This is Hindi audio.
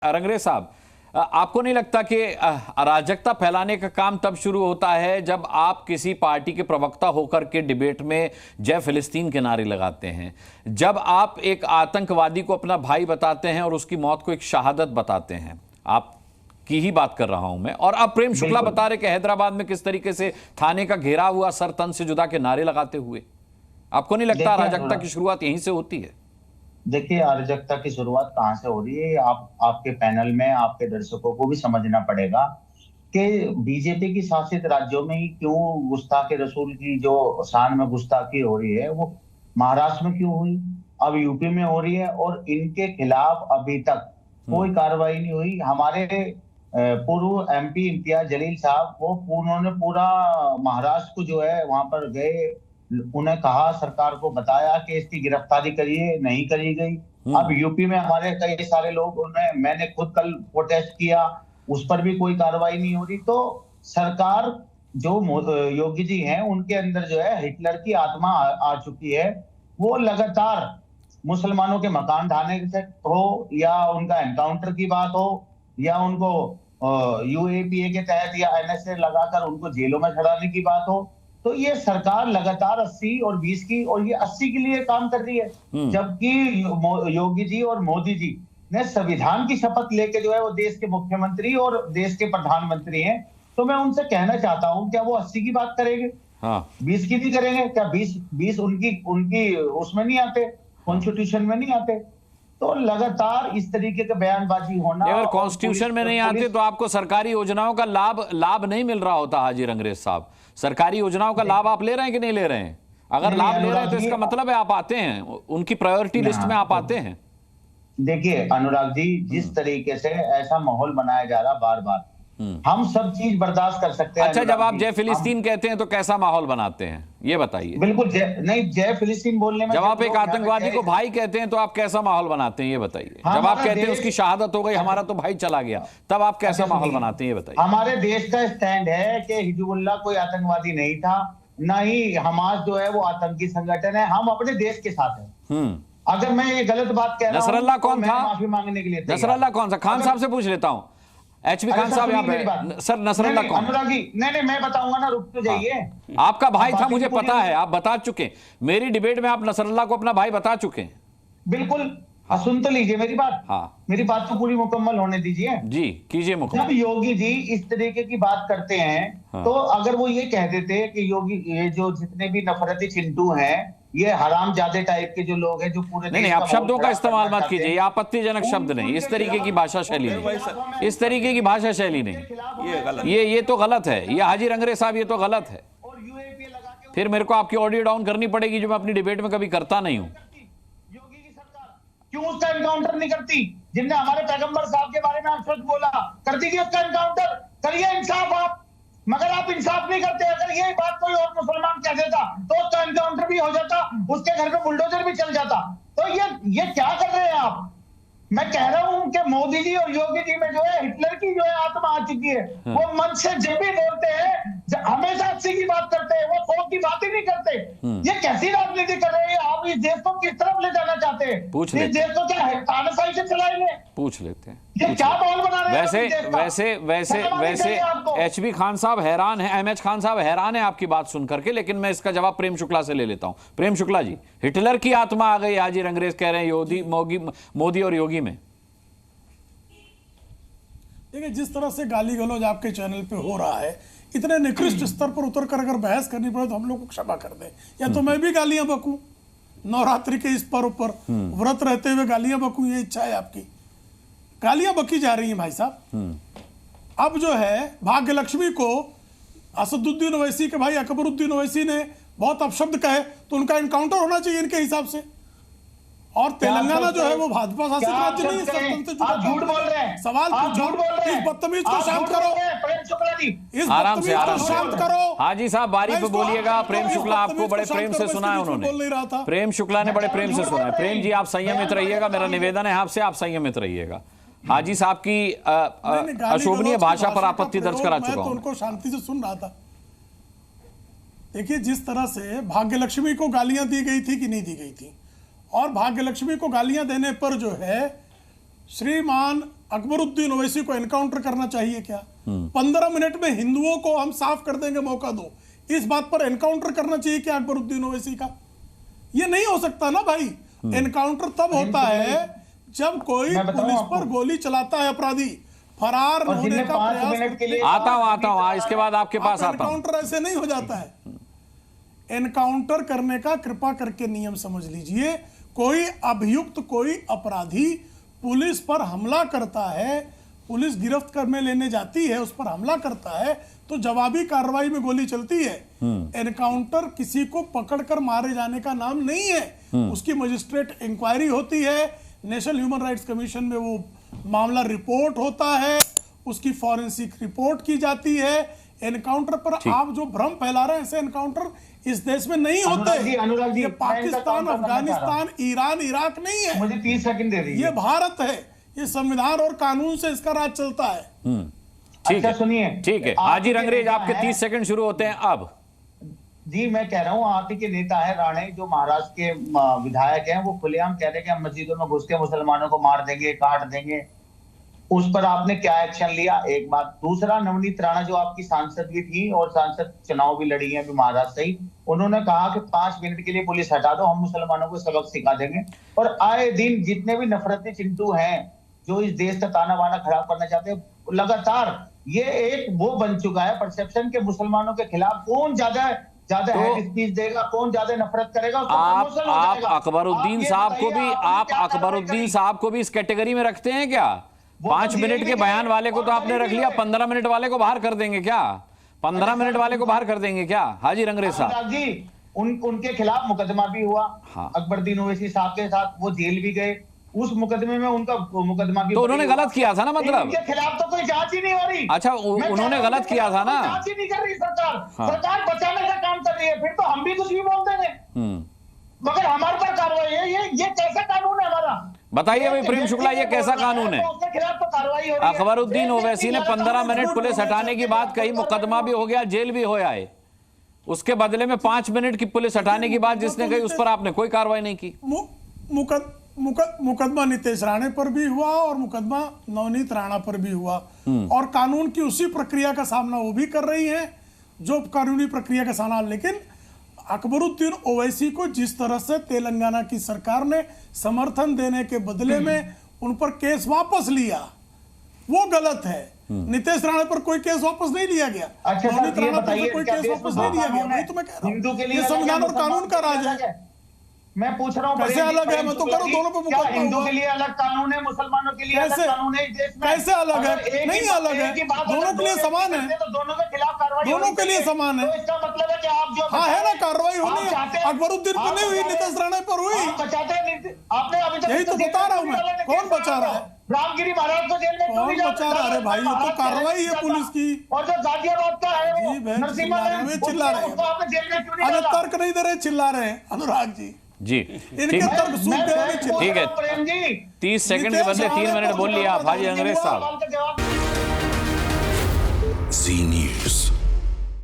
रंगरेज साहब, आपको नहीं लगता कि अराजकता फैलाने का काम तब शुरू होता है जब आप किसी पार्टी के प्रवक्ता होकर के डिबेट में जय फिलिस्तीन के नारे लगाते हैं, जब आप एक आतंकवादी को अपना भाई बताते हैं और उसकी मौत को एक शहादत बताते हैं? आप की ही बात कर रहा हूं मैं। और अब प्रेम शुक्ला बता रहे कि हैदराबाद में किस तरीके से थाने का घेरा हुआ, सर तन से जुदा के नारे लगाते हुए। आपको नहीं लगता अराजकता की शुरुआत यहीं से होती है? देखिए, अराजकता की शुरुआत कहाँ से हो रही है, आपके पैनल में आपके दर्शकों को भी समझना पड़ेगा कि बीजेपी की शासित राज्यों में ही क्यों गुस्ताखे रसूल की जो शान में गुस्ताखी हो रही है वो महाराष्ट्र में क्यों हुई, अब यूपी में हो रही है, और इनके खिलाफ अभी तक कोई कार्रवाई नहीं हुई। हमारे पूर्व एमपी इम्तियाज जलील साहब, वो उन्होंने पूरा महाराष्ट्र को जो है वहां पर गए, उन्हें कहा, सरकार को बताया कि इसकी गिरफ्तारी करिए, नहीं करी गई। अब यूपी में हमारे कई सारे लोग, मैंने खुद कल प्रोटेस्ट किया, उस पर भी कोई कार्रवाई नहीं हो रही। तो सरकार जो योगी जी हैं उनके अंदर जो है हिटलर की आत्मा आ चुकी है। वो लगातार मुसलमानों के मकान ढाने से हो, या उनका एनकाउंटर की बात हो, या उनको यूएपीए के तहत या एनएसए लगाकर उनको जेलों में चढ़ाने की बात हो, तो ये सरकार लगातार 80 और 20 की, और ये 80 के लिए काम कर रही है। जबकि योगी जी और मोदी जी ने संविधान की शपथ लेके जो है वो देश के मुख्यमंत्री और देश के प्रधानमंत्री हैं। तो मैं उनसे कहना चाहता हूं, क्या वो 80 की बात करेंगे? हाँ। 20 की नहीं करेंगे क्या? 20 उनकी उसमें नहीं आते, कॉन्स्टिट्यूशन में नहीं आते। तो लगातार इस तरीके का बयानबाजी होना, अगर कॉन्स्टिट्यूशन में नहीं आते तो आपको सरकारी योजनाओं का लाभ नहीं मिल रहा होता। हाजी रंगरेज साहब, सरकारी योजनाओं का लाभ आप ले रहे हैं कि नहीं ले रहे हैं? अगर लाभ ले रहे हैं तो इसका मतलब है आप आते हैं, उनकी प्रायोरिटी लिस्ट में आप आते हैं। देखिए अनुराग जी, जिस तरीके से ऐसा माहौल बनाया जा रहा बार बार, हम सब चीज बर्दाश्त कर सकते हैं। अच्छा, जब आप जय फिलिस्तीन कहते हैं तो कैसा माहौल बनाते हैं, ये बताइए। बिल्कुल नहीं, जय फिलिस्तीन बोलने में, जब आप एक आतंकवादी को भाई कहते हैं तो आप कैसा माहौल बनाते हैं, ये बताइए। जब आप कहते हैं उसकी शहादत हो गई, हमारा तो भाई चला गया, तब आप कैसा माहौल बनाते हैं, ये बताइए। हमारे देश का स्टैंड है कि हिजबुल्लाह कोई आतंकवादी नहीं था, ना ही हमास जो है वो आतंकी संगठन है। हम अपने देश के साथ हैं। अगर मैं ये गलत बात कह रहा हूं, नसरल्लाह कौन था? माफी मांगने के लिए नसरल्लाह कौन सा? खान साहब से पूछ लेता हूं। एचपी खान साहब यहाँ पे। सर नसरल्लाह कौन? अनुरागी, नहीं मैं बताऊंगा ना, रुक तो जाइए। आपका भाई था, मुझे पता है, आप बता चुके। मेरी डिबेट में आप नसरल्लाह को अपना भाई बता चुके हैं। बिल्कुल। सुन तो लीजिए मेरी बात। हाँ, मेरी बात तो पूरी मुकम्मल होने दीजिए। जी कीजिए मुकम्मल। जब योगी जी इस तरीके की बात करते हैं, तो अगर वो ये कह देते कि योगी, ये जो जितने भी नफरती चिंटू हैं, ये हरामजादे टाइप के जो लोग हैं, जो पूरे नहीं, आप शब्दों का इस्तेमाल मत कीजिए, ये आपत्तिजनक शब्द नहीं, इस तरीके की भाषा शैली नहीं, इस तरीके की भाषा शैली नहीं, ये तो गलत है। ये हाजी रंगरेज साहब, ये तो गलत है। फिर मेरे को आपकी ऑडियो डाउन करनी पड़ेगी, जो मैं अपनी डिबेट में कभी करता नहीं हूं। योगी की सरकार क्यों उसका एनकाउंटर नहीं करती? जिनने हमारे पैगंबर साहब के बारे में सच बोला, कर दीजिए उसका एनकाउंटर, करिए इंसाफ आप। मगर आप इंसाफ नहीं करते। अगर ये बात कोई और मुसलमान कह देता तो उसका एनकाउंटर भी हो जाता, उसके घर में बुलडोजर भी चल जाता। तो ये क्या कर रहे हैं आप? मैं कह रहा हूं कि मोदी जी और योगी जी में जो है हिटलर की जो है आत्मा आ चुकी है। वो मन से जब भी बोलते हैं हमेशा 80 की बात करते हैं, वो 100 की बात ही नहीं करते। ये कैसी राजनीति कर रहे हैं आप? इस देश को किस तरफ ले जाना चाहते हैं? इस देश को क्या है तानाशाही से चलाएंगे? पूछ लेते हैं। ये क्या माहौल बना रहे हैं? वैसे एचबी खान साहब हैरान है, एमएच खान साहब हैरान है आपकी बात सुन करके, लेकिन मैं इसका जवाब प्रेम शुक्ला से ले लेता हूं। प्रेम शुक्ला जी, हिटलर की आत्मा आ गई, हाजी रंगरेज कह रहे हैं मोदी और योगी में। देखिए, जिस तरह से गाली गलौज आपके चैनल पे हो रहा है, इतने निकृष्ट स्तर पर उतर कर अगर बहस करनी पड़े तो हम लोग को क्षमा कर दें, या तो मैं भी गालियां बकूं नवरात्रि के इस पर्व पर, व्रत रहते हुए गालियां बकूं, ये इच्छा है आपकी? गालियां बकी जा रही हैं भाई साहब। अब जो है भाग्य लक्ष्मी को असदुद्दीन ओवैसी के भाई अकबरुद्दीन ओवैसी ने बहुत अपशब्द कहे, तो उनका एनकाउंटर होना चाहिए इनके हिसाब से। और तेलंगाना जो है वो भाजपा शासित राज्य नहीं है। आप झूठ बोल रहे हैं। सवाल इस बदतमीज को शांत करो, प्रेम शुक्ला जी, इस बदतमीज को शांत करो। हाजी साहब बारी पे बोलिएगा। प्रेम शुक्ला आपको बड़े प्रेम से सुना है उन्होंने, प्रेम शुक्ला ने बड़े प्रेम से सुना है। प्रेम जी, आप संयमित रहिएगा, मेरा निवेदन है आपसे, आप संयमित रहिएगा। हाजी साहब की अशोभनीय भाषा पर आपत्ति दर्ज करा चुका हूं। उनको शांति से सुन रहा था। देखिए, जिस तरह से भाग्य लक्ष्मी को गालियां दी गई थी कि नहीं दी गई थी, और भाग्य लक्ष्मी को गालियां देने पर जो है श्रीमान अकबरुद्दीन ओवैसी को एनकाउंटर करना चाहिए क्या? 15 मिनट में हिंदुओं को हम साफ कर देंगे, मौका दो, इस बात पर एनकाउंटर करना चाहिए क्या अकबरुद्दीन ओवैसी का? ये नहीं हो सकता ना भाई। एनकाउंटर तब होता है जब कोई पुलिस पर गोली चलाता है अपराधी, फरार होने का प्रयास। आता हूं इसके बाद आपके पास आता हूं। एनकाउंटर ऐसे नहीं हो जाता है। एनकाउंटर करने का कृपा करके नियम समझ लीजिए। कोई अभियुक्त, कोई अपराधी पुलिस पर हमला करता है, पुलिस गिरफ्त करने लेने जाती है, उस पर हमला करता है, तो जवाबी कार्रवाई में गोली चलती है। एनकाउंटर किसी को पकड़कर मारे जाने का नाम नहीं है। उसकी मजिस्ट्रेट इंक्वायरी होती है, नेशनल ह्यूमन राइट्स कमीशन में वो मामला रिपोर्ट होता है, उसकी फॉरेंसिक रिपोर्ट की जाती है। एनकाउंटर पर आप जो भ्रम फैला रहे हैं, ऐसे एनकाउंटर इस देश में नहीं होते। अनुराग जी, ये पाकिस्तान, अफगानिस्तान, ईरान, इराक नहीं है। मुझे 30 सेकंड दे दीजिए। ये भारत है। ये संविधान और कानून से इसका राज चलता है। ठीक है, सुनिए, ठीक है हाजी रंगरेज, आपके 30 सेकंड शुरू होते हैं अब। जी मैं कह रहा हूँ, आप ही के नेता है राणे, जो महाराष्ट्र के विधायक हैं, वो खुलेआम कह रहे हैं कि हम मस्जिदों में घुस के मुसलमानों को मार देंगे, काट देंगे। उस पर आपने क्या एक्शन लिया? एक बात। दूसरा, नवनीत राणा जो आपकी सांसद भी थी और सांसद चुनाव भी लड़ी है अभी महाराष्ट्र से ही, उन्होंने कहा कि 5 मिनट के लिए पुलिस हटा दो, हम मुसलमानों को सबक सिखा देंगे। और आए दिन जितने भी नफरती चिंटू हैं जो इस देश का ताना बाना खराब करना चाहते हैं, लगातार ये एक वो बन चुका है परसेप्शन के मुसलमानों के खिलाफ कौन ज्यादा हेड स्पीच देगा, कौन ज्यादा नफरत करेगा। आप अकबरुद्दीन साहब को भी, आप अकबरुद्दीन साहब को भी इस कैटेगरी में रखते हैं क्या? 5 मिनट के बयान वाले को तो आपने रख लिया, 15 मिनट वाले को बाहर कर देंगे क्या? 15 मिनट वाले को बाहर कर देंगे क्या हाजी रंगरेज साहब जी? उनके खिलाफ मुकदमा भी हुआ। हाँ। अकबरुद्दीन ओवैसी साहब के साथ वो जेल भी गए, उस मुकदमे में उनका मुकदमा भी, तो उन्होंने गलत किया था ना, मतलब उनके खिलाफ तो कोई जांच ही नहीं हो रही। अच्छा, उन्होंने गलत किया था ना, जांच ही नहीं कर रही सरकार। हाँ। सरकार बचाने का काम कर रही है, फिर तो हम भी कुछ भी बोल देंगे, मगर हमारे पर कार्रवाई है। ये कैसा कानून है हमारा? बताइए भाई प्रेम शुक्ला, ये कैसा कानून है? उसके खिलाफ तो कार्रवाई हो रही है। अकबरुद्दीन ओवैसी ने 15 मिनट पुलिस हटाने की बात कही, मुकदमा भी हो गया, जेल भी हो आए, उसके बदले में 5 मिनट की पुलिस हटाने की बात जिसने कही, उस पर आपने कोई कार्रवाई नहीं की। मुकदमा नितेश राणे पर भी हुआ और मुकदमा नवनीत राणा पर भी हुआ, और कानून की उसी प्रक्रिया का सामना वो भी कर रही है जो कानूनी प्रक्रिया का सामना। लेकिन अकबरुद्दीन ओवैसी को जिस तरह से तेलंगाना की सरकार ने समर्थन देने के बदले में उन पर केस वापस लिया, वो गलत है। नितेश राणे पर कोई केस वापस नहीं लिया गया, नवनीत राणा पर कोई केस वापस नहीं लिया गया। वही तो मैं कह रहा हूं, ये संविधान और कानून का राज है। मैं पूछ रहा हूँ कैसे अलग है? मैं तो कह रहा हूं दोनों पे मुकदमा हुआ। हिंदू के लिए अलग कानून है, मुसलमानों के लिए अलग कानून है इस देश में। कैसे अलग है? नहीं अलग है, दोनों के लिए समान है, दोनों के खिलाफ कार्रवाई, दोनों के लिए समान है। इसका मतलब है कि आप जो हाँ है ना, कार्रवाई होनी है। अकबरुद्दीन पर नहीं हुई, नितेश राणे पर हुई। आपने अभी तक, यही तो बता रहा हूं मैं। कौन बचा रहा है? रामगिरी महाराज को जेल में क्यों नहीं बचा रहा है? भाई ये तो कार्रवाई है पुलिस की। और जो गाजियाबाद का है वो नरसिम्हा चिल्ला रहे हैं, आपने जेल में क्यों नहीं डाला? तर्क नहीं दे रहे, चिल्ला रहे हैं अनुराग जी। जी इनके तर्क सुन के ठीक है, 30 सेकंड के बदले 3 मिनट बोल लिया आप हाजी रंगरेज साहब।